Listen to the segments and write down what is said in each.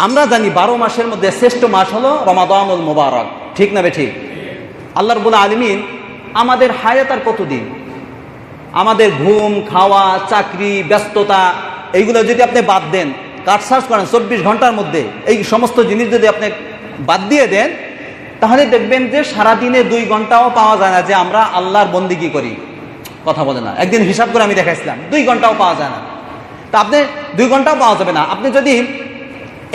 আমরা জানি 12 মাসের মধ্যে শ্রেষ্ঠ মাস হলো রমাদানুল মুবারক, ঠিক না বেঠিক? আল্লাহ রাব্বুল আলামিন আমাদের হায়াত আর কতদিন? আমাদের ঘুম, খাওয়া, চাকরি, ব্যস্ততা, এইগুলো যদি আপনি বাদ দেন, কাটছাঁট করেন 24 ঘন্টার মধ্যে, এই সমস্ত জিনিস যদি আপনি বাদ দিয়ে দেন, তাহলে দেখবেন যে সারাদিনে 2 ঘন্টাও পাওয়া যায় না যে আমরা আল্লাহর বন্দিগি করি। কথা বলে না, একদিন হিসাব করে আমি দেখাইছিলাম 2 ঘন্টাও পাওয়া যায় না। তা আপনি 2 ঘন্টাও পাওয়া যাবে না। আপনি যদি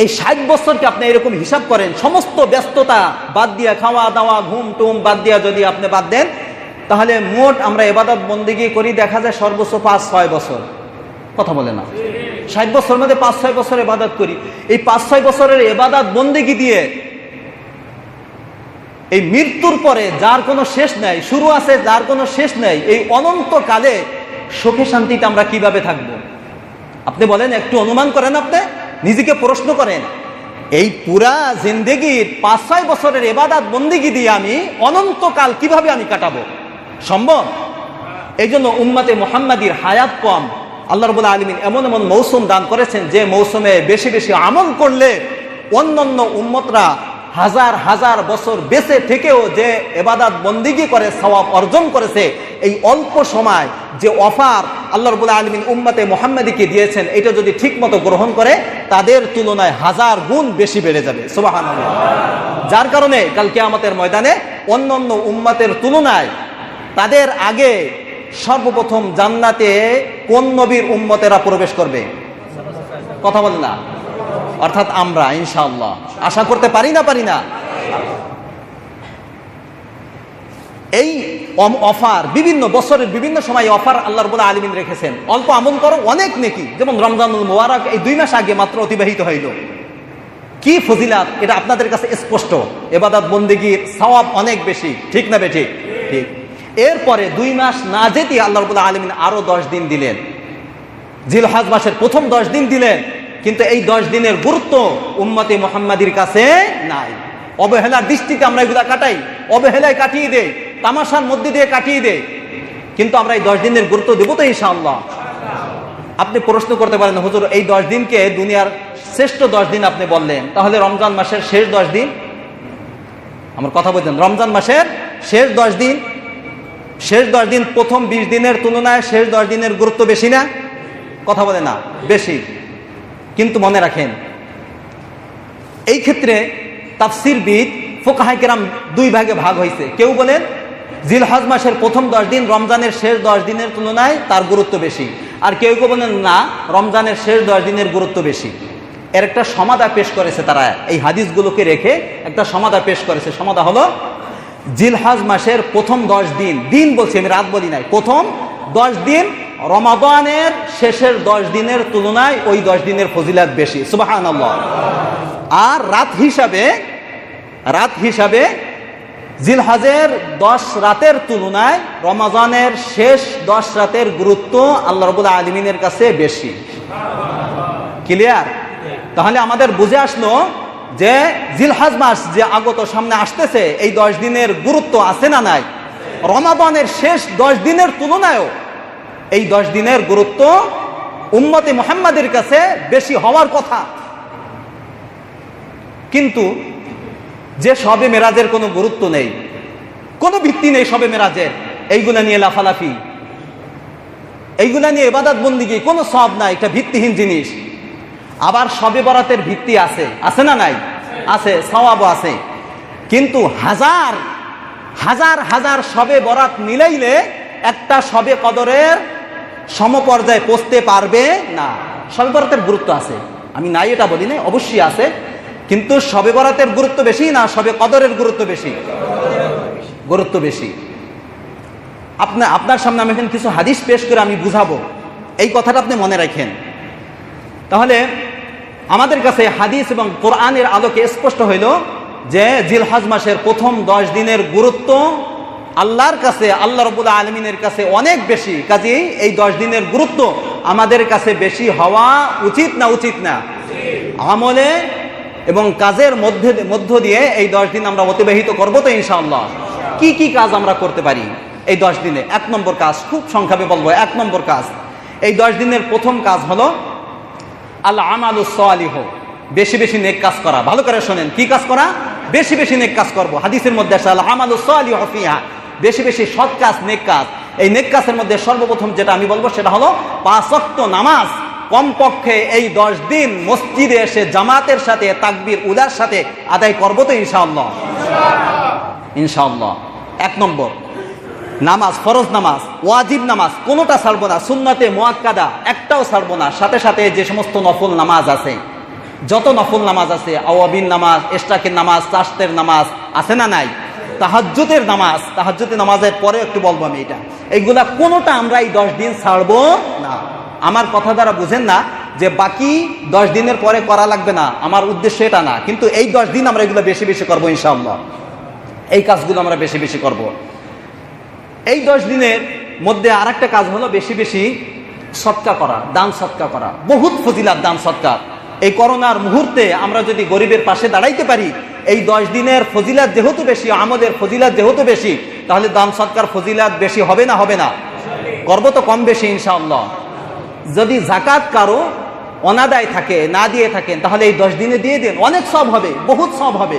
এই 60 বছরকে আপনি এরকম হিসাব করেন, সমস্ত ব্যস্ততা বাদ দিয়ে, খাওয়া দাওয়া, ঘুম টুম বাদ দিয়ে যদি আপনি বাদ দেন, তাহলে মোট আমরা ইবাদত বন্দেগি করি দেখা যায় সর্বোচ্চ 5-6 বছর। কথা বলে না, 60 বছরের মধ্যে 5-6 বছর ইবাদত করি। এই 5-6 বছরের ইবাদত বন্দেগি দিয়ে এই মৃত্যুর পরে যার কোনো শেষ নাই, শুরু আছে যার কোনো শেষ নাই, এই অনন্তকালে সুখে শান্তিতে আমরা কিভাবে থাকবো? আপনি বলেন, একটু অনুমান করেন, আপনি নিজেকে প্রশ্ন করেন, এই পুরা জিন্দেগির 5-6 বছরের ইবাদত বন্দেগি দিয়ে আমি অনন্তকাল কিভাবে আমি কাটাবো? সম্ভব? এই জন্য উম্মতে মুহাম্মাদির হায়াত কম। আল্লাহ রাব্বুল আলামিন এমন এমন মৌসুম দান করেছেন যে মৌসুমে বেশি বেশি আমল করলে অন্যান্য উম্মতরা হাজার হাজার বছর বেঁচে থেকেও যে ইবাদত বন্দেগি করে সওয়াব অর্জন করেছে, এই অল্প সময় যে অফার আল্লাহ রাব্বুল আলামিন উম্মতে মুহাম্মাদিকে দিয়েছেন, এটা যদি ঠিকমতো গ্রহণ করে তাদের তুলনায় 1000 গুণ বেশি বেড়ে যাবে। সুবহানাল্লাহ। যার কারণে কাল কিয়ামতের ময়দানে অন্যান্য উম্মতের তুলনায় তাদের আগে সর্বপ্রথম জান্নাতে কোন নবীর উম্মতেরা প্রবেশ করবে? কথা বলেন না, অর্থাৎ আমরা ইনশাআল্লাহ আশা করতে পারি না? এই অফার বিভিন্ন বছরের বিভিন্ন সময় অফার আল্লাহ রাব্বুল আলামিন রেখেছেন। অল্প আমল করো, অনেক নেকি। যেমন রমজানুল মুবারক এই 2 মাস আগে মাত্র অতিবাহিত হইল। কি ফজিলাত, এটা আপনাদের কাছে স্পষ্ট। ইবাদত বন্দেগীর সওয়াব অনেক বেশি, ঠিক না বেঠিক? ঠিক। এরপরে 2 মাস না যেতে আল্লাহ রাব্বুল আলামিন আরো 10 দিন দিলেন। জিলহজ মাসের প্রথম 10 দিন দিলেন, কিন্তু এই 10 দিনের গুরুত্ব উম্মতে মুহাম্মাদির কাছে নাই। অবহেলার দৃষ্টিতে আমরা এগুলা কাটাই, অবহেলায় কাটিয়ে দেই, তামাশার মধ্যে দিয়ে কাটিয়ে দেই। কিন্তু আমরা এই 10 দিনের গুরুত্ব দেবো তো ইনশাআল্লাহ। আপনি প্রশ্ন করতে পারেন, হুজুর এই 10 দিনকে দুনিয়ার শ্রেষ্ঠ 10 দিন আপনি বললেন, তাহলে রমজান মাসের শেষ 10 দিন? আমার কথা বলছেন, রমজান মাসের শেষ 10 দিন, শেষ 10 দিন প্রথম 20 দিনের তুলনায় শেষ 10 দিনের গুরুত্ব বেশি না? কথা বলে না, বেশি। কিন্তু মনে রাখেন, এই ক্ষেত্রে তাফসীরবিদ ফুকাহায়ে কেরাম 2 ভাগে ভাগ হয়েছে। কেউ বলেন জিলহজ মাসের প্রথম 10 দিন রমজানের শেষ 10 দিনের তুলনায় তার গুরুত্ব বেশি, আর কেউ বলেন না, রমজানের শেষ 10 দিনের গুরুত্ব বেশি। এর একটা সমাধা পেশ করেছে তারা, এই হাদিসগুলোকে রেখে একটা সমাধা পেশ করেছে। সমাধা হলো, জিলহজ মাসের প্রথম 10 দিন, দিন বলছি আমি, রাত বলি নাই, প্রথম 10 দিন রমাদানের শেষের 10 দিনের তুলনায় ওই 10 দিনের ফজিলাত বেশি। সুবহানাল্লাহ। আর রাত হিসাবে জিলহজের 10 রাতের তুলনায় রমাদানের শেষ 10 রাতের গুরুত্ব আল্লাহ রাব্বুল আলামিনের কাছে বেশি। ক্লিয়ার? তাহলে আমাদের বুঝে আসলো যে জিলহজ মাস যে আগত সামনে আসতেছে, এই 10 দিনের গুরুত্ব আছে না নাই? রমাদানের শেষ 10 দিনের তুলনায়ও এই 10 দিনের গুরুত্ব উম্মতে মুহাম্মাদের কাছে বেশি হওয়ার কথা। কিন্তু যে শবে মেরাজের কোনো গুরুত্ব নেই, কোনো ভিত্তি নেই শবে মেরাজের, এইগুলা নিয়ে লাফালাফি, এইগুলা নিয়ে ইবাদত বন্দেগী কোনো সওয়াব নাই, এটা ভিত্তিহীন জিনিস। আবার শবে বরাতের ভিত্তি আছে, আছে না নাই? আছে, সওয়াবও আছে। কিন্তু হাজার হাজার শবে বরাত মিলাইলে একটা শবে কদরের সমপর্যায়ে পৌঁছতে পারবে না। শবে বরাতের গুরুত্ব আছে, আমি নাই এটা বলি না, অবশ্যই আছে। কিন্তু শবে বরাতের গুরুত্ব বেশি না শবে কদরের গুরুত্ব বেশি? গুরুত্ব বেশি। আপনার সামনে আমি এখন কিছু হাদিস পেশ করে আমি বুঝাবো, এই কথাটা আপনি মনে রাখেন। তাহলে আমাদের কাছে হাদিস এবং কোরআনের আলোকে স্পষ্ট হইল যে জিলহজ মাসের প্রথম 10 দিনের গুরুত্ব আল্লাহর কাছে, আল্লাহ রাব্বুল আলামিনের কাছে অনেক বেশি। কাজেই এই 10 দিনের গুরুত্ব আমাদের কাছে বেশি হওয়া উচিত না? উচিত না? আমলে এবং কাজের মধ্য দিয়ে এই 10 দিন আমরা অতিবাহিত করবো তো ইনশাআল্লাহ। কি কি কাজ আমরা করতে পারি এই 10 দিনে? 1 নম্বর কাজ, খুব সংক্ষেপে বলবো। 1 নম্বর কাজ, এই 10 দিনের প্রথম কাজ হলো আল আমালুস সালিহ, বেশি বেশি নেক কাজ করা। ভালো করে শোনেন, কি কাজ করা? বেশি বেশি নেক কাজ করব। হাদিসের মধ্যে আসে আল আমালুস সালিহু ফিহা, বেশি বেশি সৎ কাজ, নেক কাজ। এই নেক কাজের মধ্যে সর্বপ্রথম যেটা আমি বলবো সেটা হলো 5 ওয়াক্ত নামাজ কমপক্ষে এই 10 দিন মসজিদে এসে জামাতের সাথে তাকবীর উলার সাথে আদায় করবো তো ইনশাআল্লাহ? ইনশাআল্লাহ। 1 নম্বর, নামাজ, ফরজ নামাজ, ওয়াজিব নামাজ কোনোটা ছাড়বো না, সুন্নাতে মুআক্কাদা একটাও ছাড়বো না। সাথে সাথে যে সমস্ত নফল নামাজ আছে, যত নফল নামাজ আছে, আওয়াবিন নামাজ, ইশরাকের নামাজ, চাশতের নামাজ আছে না নাই, তাহাজ্জুদের নামাজ, তাহাজ্জুদের নামাজের পরে একটু বলবো আমি এটা, এইগুলা কোনোটা আমরা এই 10 দিন ছাড়বো না। আমার কথা দ্বারা বুঝেন না যে বাকি 10 দিনের পরে করা লাগবে না, আমার উদ্দেশ্য এটা না, কিন্তু এই 10 দিন আমরা এগুলো বেশি বেশি করবো ইনশাআল্লাহ। এই কাজগুলো আমরা বেশি বেশি করব। এই 10 দিনের মধ্যে আর একটা কাজ হলো বেশি বেশি সদকা করা, দান সদকা করা। বহুত ফজিলাত দান সদকা। এই করোনার মুহূর্তে আমরা যদি গরিবের পাশে দাঁড়াইতে পারি, এই 10 দিনের ফজিলাত যেহেতু বেশি, আমাদের ফজিলাত যেহেতু বেশি, তাহলে দান সদকার ফজিলাত বেশি হবে না? হবে না? করবো তো কম বেশি ইনশাআল্লাহ। যদি যাকাত কারো অনাদায় থাকে, না দিয়ে থাকেন, তাহলে এই 10 দিনে দিয়ে দেন, অনেক সব হবে, বহুত সব হবে।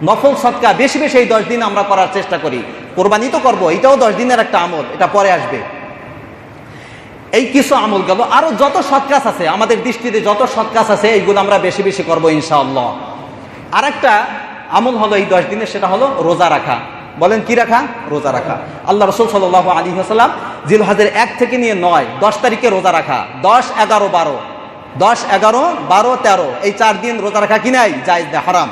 নফল সদকা বেশি বেশি এই 10 দিন আমরা করার চেষ্টা করি। কোরবানি তো করবো, এটাও 10 দিনের একটা আমল, এটা পরে আসবে। এই কিছু আমল গেল, আরো যত সৎ কাজ আছে আমাদের দৃষ্টিতে, যত সৎ কাজ আছে এইগুলো আমরা বেশি বেশি করবো ইনশাআল্লাহ। আর একটা আমল হলো এই 10 দিনে, সেটা হলো রোজা রাখা। বলেন কি রাখা? রোজা রাখা। আল্লাহ রাসূল সাল্লাল্লাহু আলাইহি ওয়াসাল্লাম জিলহজের 1 থেকে নিয়ে 9, 10 তারিখে রোজা রাখা। 10, 11, 12, 10, 11, 12, 13 এই 4 দিন রোজা রাখা কি নাই? জায়েজ না, হারাম।